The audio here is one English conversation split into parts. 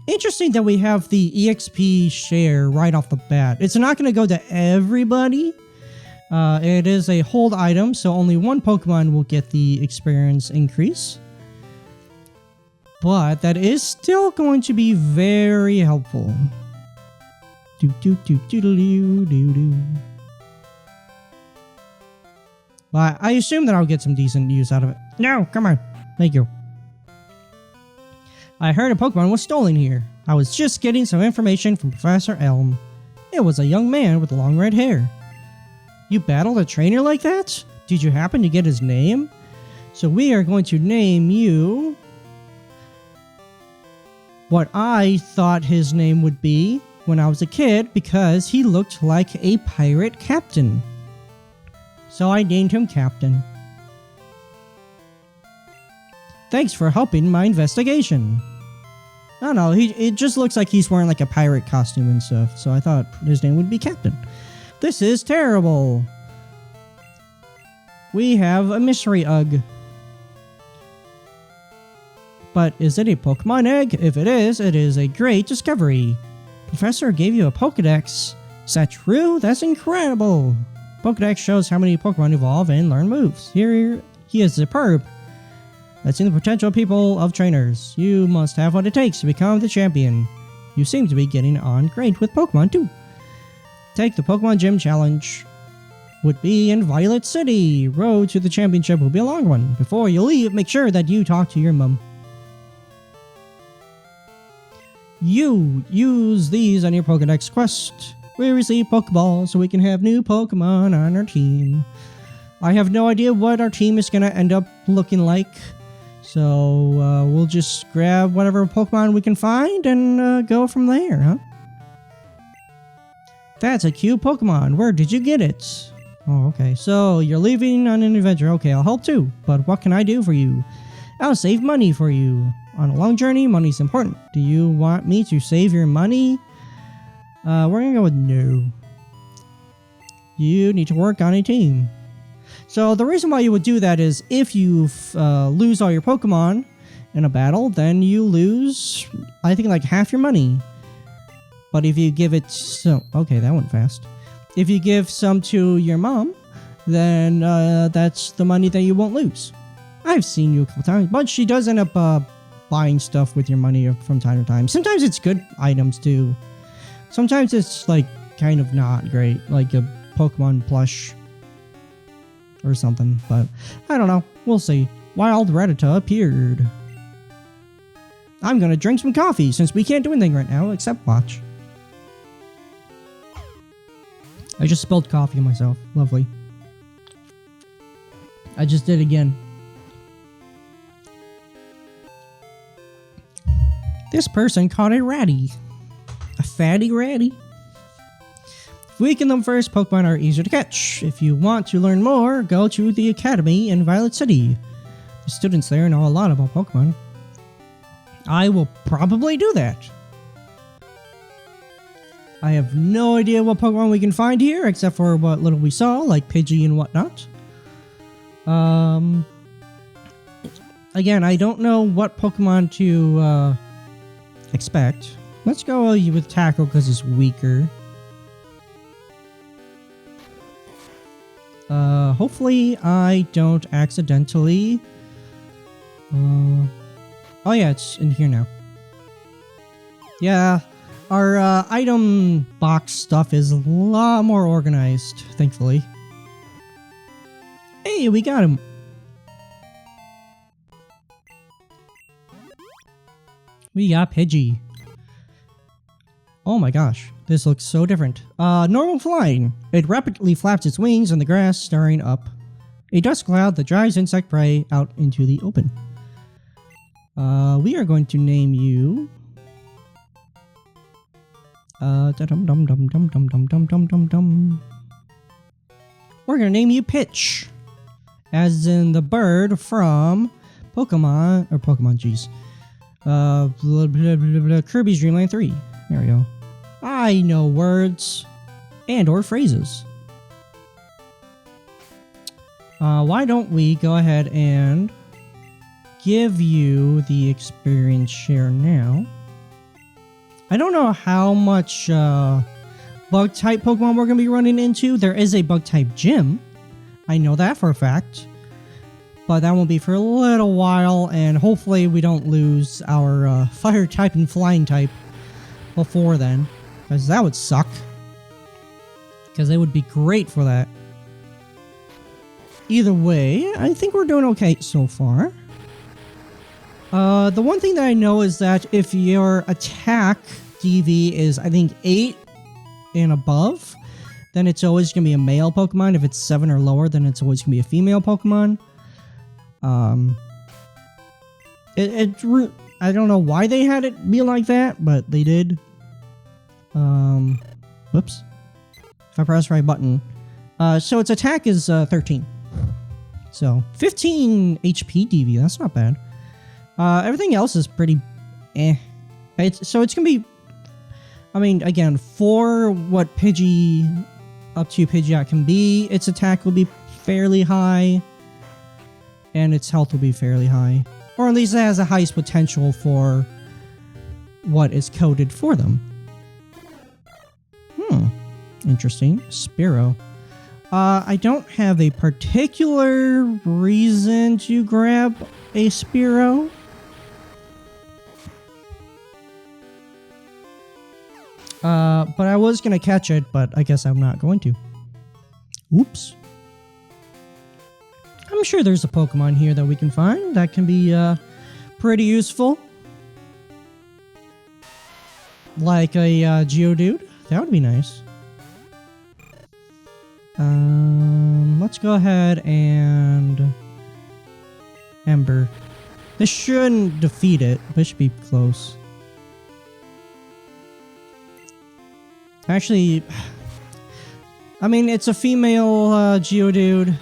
Interesting that we have the EXP share right off the bat. It's not going to go to everybody. It is a hold item, so only one Pokemon will get the experience increase. But that is still going to be very helpful. But I assume that I'll get some decent use out of it. No, come on. Thank you. I heard a Pokemon was stolen here. I was just getting some information from Professor Elm. It was a young man with long red hair. You battled a trainer like that? Did you happen to get his name? So we are going to name you what I thought his name would be when I was a kid, because he looked like a pirate captain. So I named him Captain. Thanks for helping my investigation. I don't know, it just looks like he's wearing like a pirate costume and stuff, so I thought his name would be Captain. This is terrible. We have a mystery Ugg. But is it a Pokemon egg? If it is a great discovery. Professor gave you a Pokedex. Is that true? That's incredible. Pokedex shows how many Pokemon evolve and learn moves. Here he is superb. Let's see the potential people of trainers. You must have what it takes to become the champion. You seem to be getting on great with Pokemon too. Take the Pokemon Gym Challenge. Would be in Violet City. Road to the championship will be a long one. Before you leave, make sure that you talk to your mom. You use these on your Pokedex quest. We receive Pokeballs so we can have new Pokemon on our team. I have no idea what our team is going to end up looking like. So we'll just grab whatever Pokemon we can find and go from there, huh? That's a cute Pokemon. Where did you get it? Oh, okay. So you're leaving on an adventure. Okay, I'll help too. But what can I do for you? I'll save money for you. On a long journey, money's important. Do you want me to save your money? We're gonna go with no. You need to work on a team. So the reason why you would do that is if you lose all your Pokemon in a battle, then you lose, I think, like half your money. But if you give it some... Okay, that went fast. If you give some to your mom, then that's the money that you won't lose. I've seen you a couple times, but she does end up buying stuff with your money from time to time. Sometimes it's good items too. Sometimes it's like kind of not great, like a Pokemon plush or something, but I don't know. We'll see. Wild Rattata appeared. I'm gonna drink some coffee since we can't do anything right now except watch. I just spilled coffee on myself. Lovely. I just did again. This person caught a ratty. A fatty ratty. Weaken them first, Pokemon are easier to catch. If you want to learn more, go to the Academy in Violet City. The students there know a lot about Pokemon. I will probably do that. I have no idea what Pokemon we can find here, except for what little we saw, like Pidgey and whatnot. Again, I don't know what Pokemon to expect. Let's go with Tackle because it's weaker. Hopefully I don't accidentally... oh yeah, it's in here now. Yeah, our item box stuff is a lot more organized, thankfully. Hey, we got him! We got Pidgey. Oh my gosh, this looks so different. Normal flying. It rapidly flaps its wings in the grass, stirring up a dust cloud that drives insect prey out into the open. We are going to name you... We're gonna name you Pitch. As in the bird from Pokemon... Or Pokemon, jeez. Kirby's Dream Land 3. There we go. I know words and or phrases. Why don't we go ahead and give you the experience share now? I don't know how much bug type Pokemon we're going to be running into. There is a bug type gym. I know that for a fact. But that won't be for a little while, and hopefully we don't lose our fire type and flying type before then, because that would suck. Because they would be great for that. Either way, I think we're doing okay so far. The one thing that I know is that if your attack DV is, I think, 8 and above, then it's always going to be a male Pokemon. If it's 7 or lower, then it's always going to be a female Pokemon. I don't know why they had it be like that, but they did. Whoops. If I press the right button. So its attack is 13. So 15 HP DV, that's not bad. Everything else is pretty eh. So it's gonna be, I mean, again, for what Pidgey, up to Pidgeot can be, its attack will be fairly high. And its health will be fairly high. Or at least it has the highest potential for what is coded for them. Interesting. Spearow. I don't have a particular reason to grab a Spearow. But I was going to catch it, but I guess I'm not going to. Oops. I'm sure there's a Pokemon here that we can find that can be pretty useful. Like a Geodude. That would be nice. Let's go ahead and Ember. This shouldn't defeat it, but it should be close. Actually, I mean, it's a female Geodude,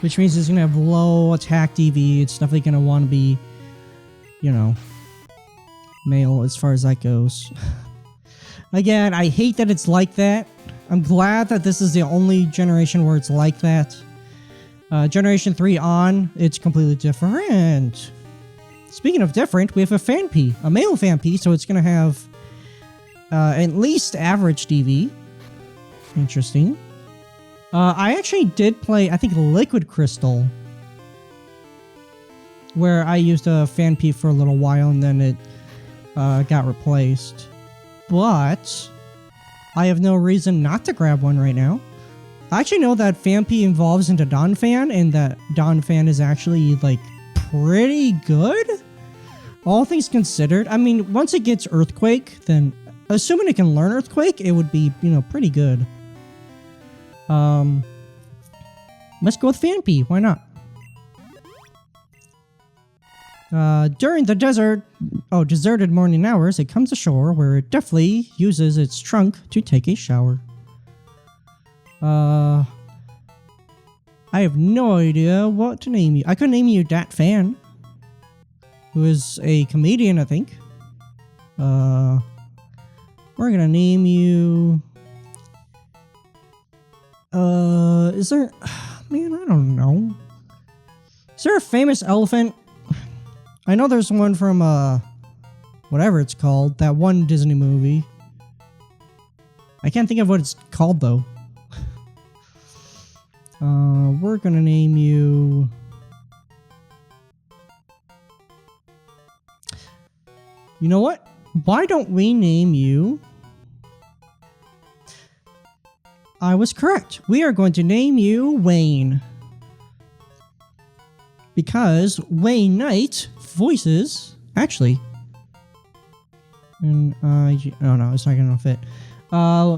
which means it's going to have low attack DV. It's definitely going to want to be, you know, male as far as that goes. Again, I hate that it's like that. I'm glad that this is the only generation where it's like that. Generation 3 on, it's completely different. Speaking of different, we have a Phanpy, a male Phanpy, so it's going to have at least average DV. Interesting. I actually did play, I think, Liquid Crystal, where I used a Phanpy for a little while and then it got replaced. But I have no reason not to grab one right now. I actually know that Phanpy evolves into Donphan, and that Donphan is actually, like, pretty good. All things considered. I mean, once it gets Earthquake, then assuming it can learn Earthquake, it would be, you know, pretty good. Let's go with Phanpy. Why not? During the deserted morning hours, it comes ashore where it deftly uses its trunk to take a shower. I have no idea what to name you. I could name you Dat Fan, who is a comedian, I think. We're gonna name you... is there... Man, I don't know. Is there a famous elephant? I know there's one from, whatever it's called. That one Disney movie. I can't think of what it's called, though. We're gonna name you... You know what? Why don't we name you... I was correct. We are going to name you Wayne. Because Wayne Knight voices... Actually... And, oh no, it's not gonna fit.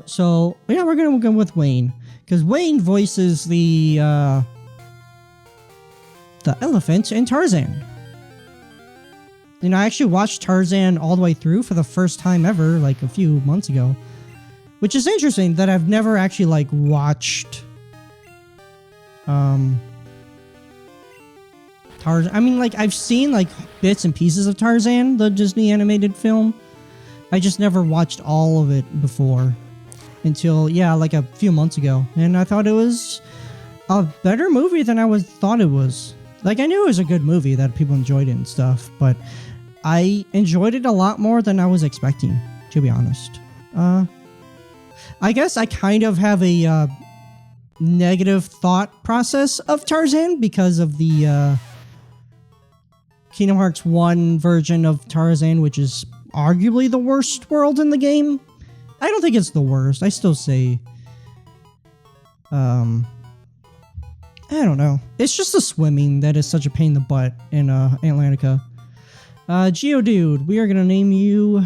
So, yeah, we're gonna go with Wayne. Because Wayne voices the elephant in Tarzan. You know, I actually watched Tarzan all the way through for the first time ever, like a few months ago. Which is interesting that I've never actually, like, watched... Tarzan. I mean, like, I've seen, like, bits and pieces of Tarzan, the Disney animated film. I just never watched all of it before. Until, yeah, like a few months ago. And I thought it was a better movie than I thought it was. Like, I knew it was a good movie, that people enjoyed it and stuff. But I enjoyed it a lot more than I was expecting to be honest. I guess I kind of have a negative thought process of Tarzan because of the Kingdom Hearts 1 version of Tarzan, which is arguably the worst world in the game. I don't think it's the worst. I still say... I don't know. It's just the swimming that is such a pain in the butt in Atlantica. Geodude, we are going to name you...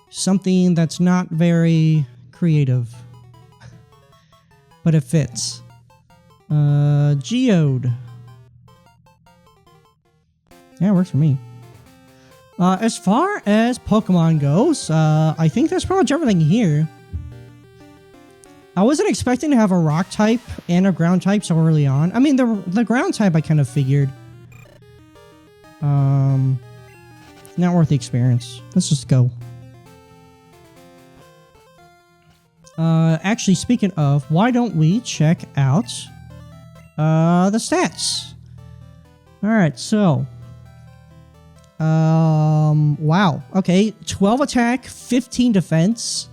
something that's not very creative. But it fits. Geode. Yeah, it works for me. As far as Pokemon goes, I think that's pretty much everything here. I wasn't expecting to have a rock type and a ground type so early on. I mean, the ground type I kind of figured. Not worth the experience. Let's just go. Actually, speaking of, why don't we check out the stats? Alright, so... wow. Okay, 12 attack, 15 defense,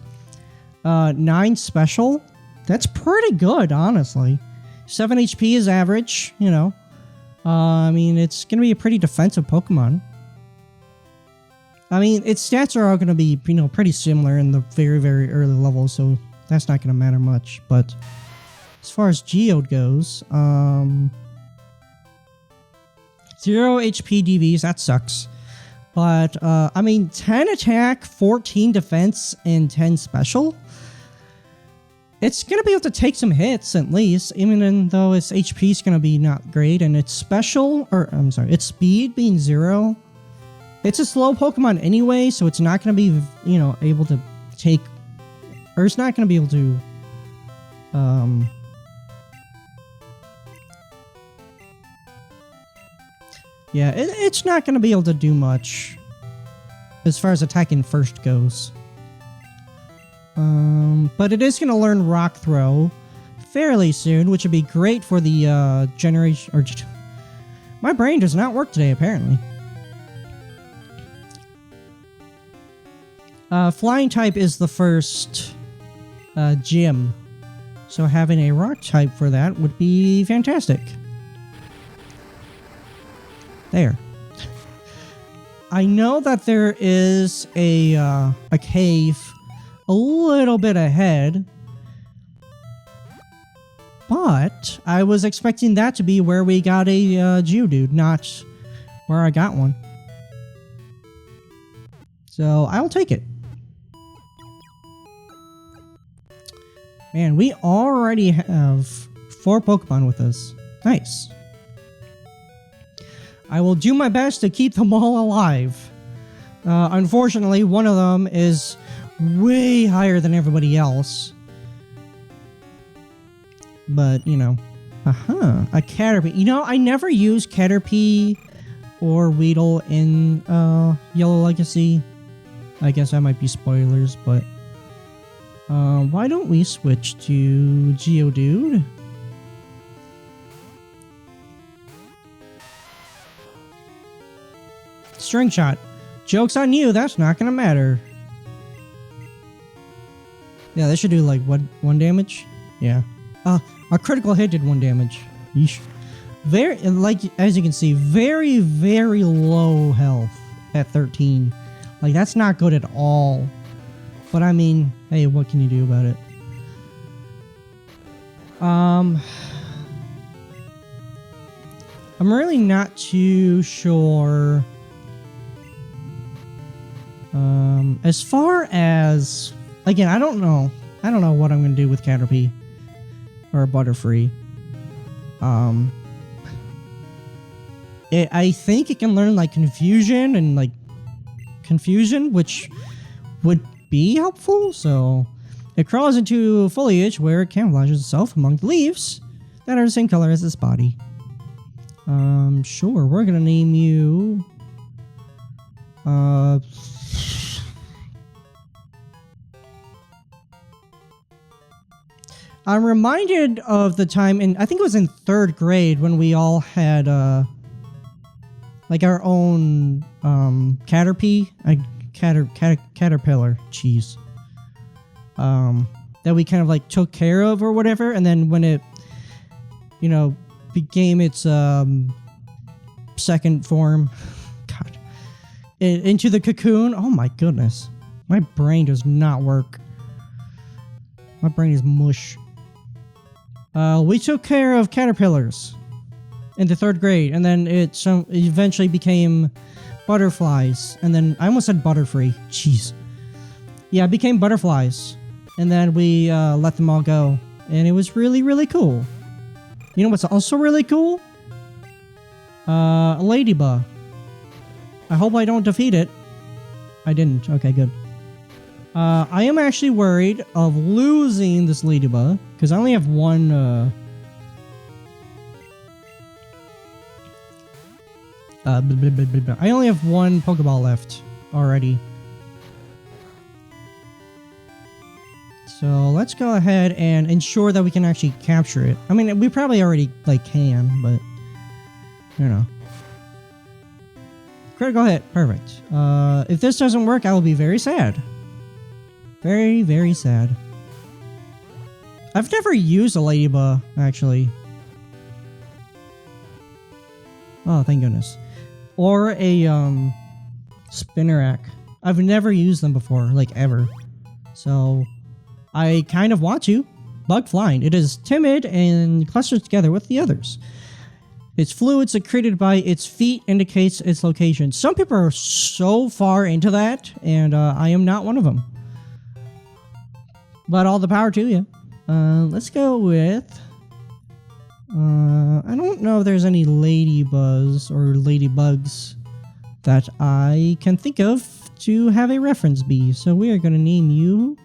9 special. That's pretty good, honestly. 7 HP is average, you know. I mean, it's going to be a pretty defensive Pokemon. I mean, its stats are all going to be, you know, pretty similar in the very, very early levels, so that's not going to matter much. But as far as Geode goes, 0 HP DVs, that sucks. But, I mean, 10 attack, 14 defense, and 10 special. It's going to be able to take some hits, at least, even though its HP is going to be not great. And its special, or, I'm sorry, its speed being 0. It's a slow Pokemon anyway, so it's not going to be, you know, able to take... Or it's not going to be able to... yeah, it's not going to be able to do much as far as attacking first goes. But it is going to learn Rock Throw fairly soon, which would be great for the generation... Or my brain does not work today, apparently. Flying type is the first gym, so having a rock type for that would be fantastic. There. I know that there is a cave a little bit ahead, but I was expecting that to be where we got a Geodude, not where I got one. So I'll take it. Man, we already have 4 Pokemon with us. Nice. I will do my best to keep them all alive. Unfortunately, one of them is way higher than everybody else. But, you know. Aha, a Caterpie. You know, I never used Caterpie or Weedle in Yellow Legacy. I guess that might be spoilers, but... why don't we switch to Geodude? String Shot. Joke's on you, that's not gonna matter. Yeah, that should do like, what, 1 damage? Yeah. A critical hit did 1 damage. Yeesh. Very, like, as you can see, very, very low health at 13. Like, that's not good at all. But I mean, hey, what can you do about it? I'm really not too sure. As far as, again, I don't know what I'm gonna do with Caterpie or Butterfree. I think it can learn like Confusion and like Confusion, which would be helpful. So it crawls into foliage where it camouflages itself among the leaves that are the same color as its body. Sure, we're gonna name you I'm reminded of the time I think it was in 3rd grade when we all had like our own Caterpie caterpillar. Jeez. That we kind of like took care of or whatever, and then when it, you know, became its second form, God, into the cocoon. Oh my goodness, my brain does not work. My brain is mush. We took care of caterpillars in the 3rd grade, and then it eventually became butterflies, and then I almost said butterfree. Jeez. Yeah, it became butterflies, and then we let them all go, and it was really, really cool. You know what's also really cool? A ladybug. I hope I don't defeat it. I didn't. Okay, good. I am actually worried of losing this ladybug, because I only have one, I only have one Pokeball left already. So let's go ahead and ensure that we can actually capture it. I mean, we probably already, like, can, but, you know. Critical hit. Perfect. If this doesn't work, I will be very sad. Very, very sad. I've never used a ladybug, actually. Oh, thank goodness. Or a, Spinnerack. I've never used them before, like, ever. So, I kind of want to. Bug flying. It is timid and clusters together with the others. Its fluid secreted by its feet indicates its location. Some people are so far into that, and I am not one of them. But all the power to you. Let's go with... I don't know if there's any ladybuzz or ladybugs that I can think of to have a reference be. So we are going to name you...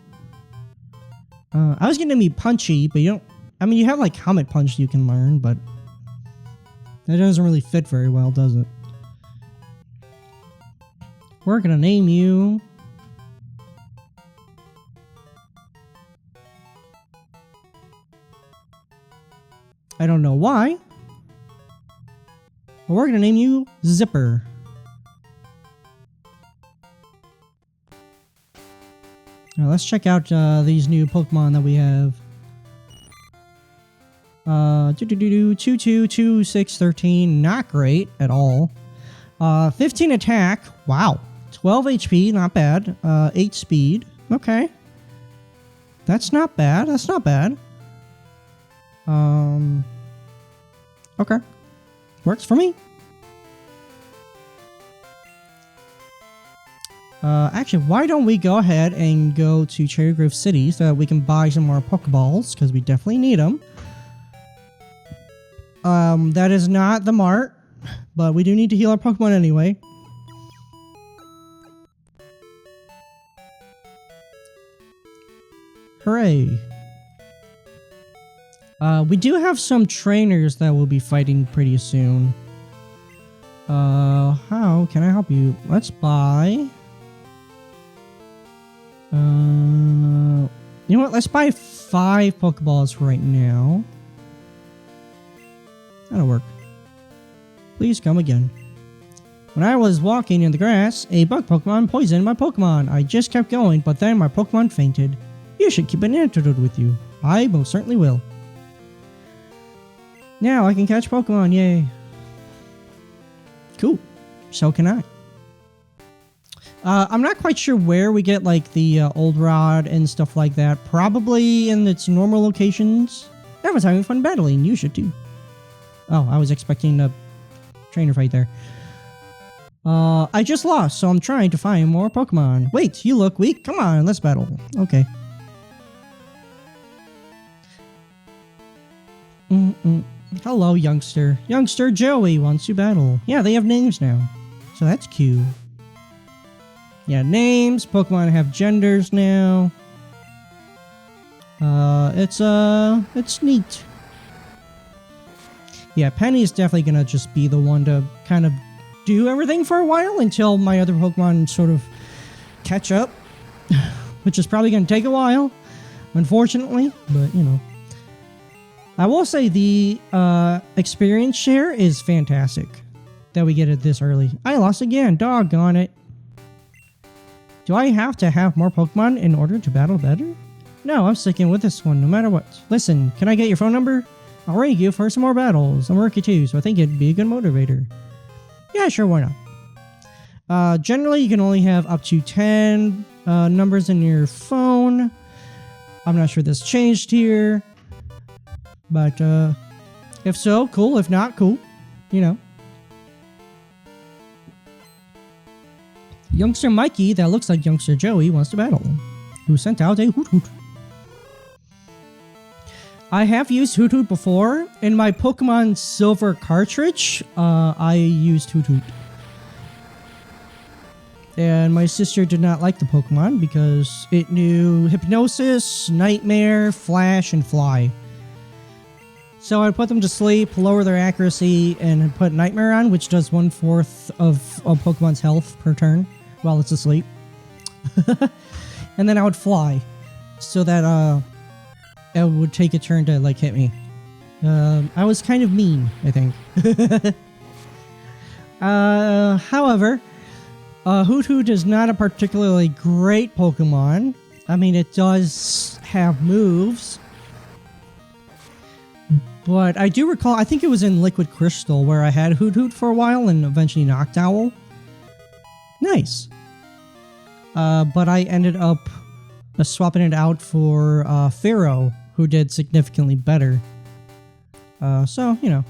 I was going to name you Punchy, but you don't... I mean, you have like Comet Punch you can learn, but... that doesn't really fit very well, does it? We're going to name you... I don't know why. But we're going to name you Zipper. Now let's check out these new Pokemon that we have. 22, 2, 6, 13. Not great at all. 15 attack. Wow. 12 HP. Not bad. 8 speed. Okay. That's not bad. That's not bad. Okay. Works for me. Actually, why don't we go ahead and go to Cherry Grove City so that we can buy some more Pokeballs, because we definitely need them. That is not the mart, but we do need to heal our Pokemon anyway. Hooray. We do have some trainers that will be fighting pretty soon. How can I help you? Let's buy... you know what? Let's buy 5 Pokeballs for right now. That'll work. Please come again. When I was walking in the grass, a bug Pokemon poisoned my Pokemon. I just kept going, but then my Pokemon fainted. You should keep an antidote with you. I most certainly will. Now I can catch Pokemon, yay. Cool. So can I. I'm not quite sure where we get like the old rod and stuff like that. Probably in its normal locations. I was having fun battling. You should too. Oh, I was expecting a trainer fight there. I just lost, so I'm trying to find more Pokemon. Wait, you look weak. Come on, let's battle. Okay. Hello, youngster. Youngster Joey wants to battle. Yeah, they have names now. So that's cute. Yeah, names. Pokemon have genders now. It's neat. Yeah, Penny is definitely gonna just be the one to kind of do everything for a while until my other Pokemon sort of catch up. Which is probably gonna take a while, unfortunately, but you know. I will say the experience share is fantastic that we get it this early. I lost again. Doggone it. Do I have to have more Pokemon in order to battle better? No, I'm sticking with this one no matter what. Listen, can I get your phone number? I'll rank you for some more battles. I'm rookie too, so I think it'd be a good motivator. Yeah, sure, why not? Generally, you can only have up to 10 numbers in your phone. I'm not sure this changed here. But, if so, cool. If not, cool. You know. Youngster Mikey, that looks like Youngster Joey, wants to battle. Who sent out a Hoot Hoot. I have used Hoot Hoot before. In my Pokemon Silver cartridge, I used Hoot Hoot. And my sister did not like the Pokemon because it knew Hypnosis, Nightmare, Flash, and Fly. So I put them to sleep, lower their accuracy, and put Nightmare on, which does 1/4 of a Pokemon's health per turn while it's asleep. And then I would Fly, so that it would take a turn to like hit me. I was kind of mean, I think. However, Hoot Hoot is not a particularly great Pokemon. I mean, it does have moves. But I do recall, I think it was in Liquid Crystal where I had Hoot Hoot for a while and eventually Noctowl. Nice. But I ended up swapping it out for Pharaoh, who did significantly better. So, you know.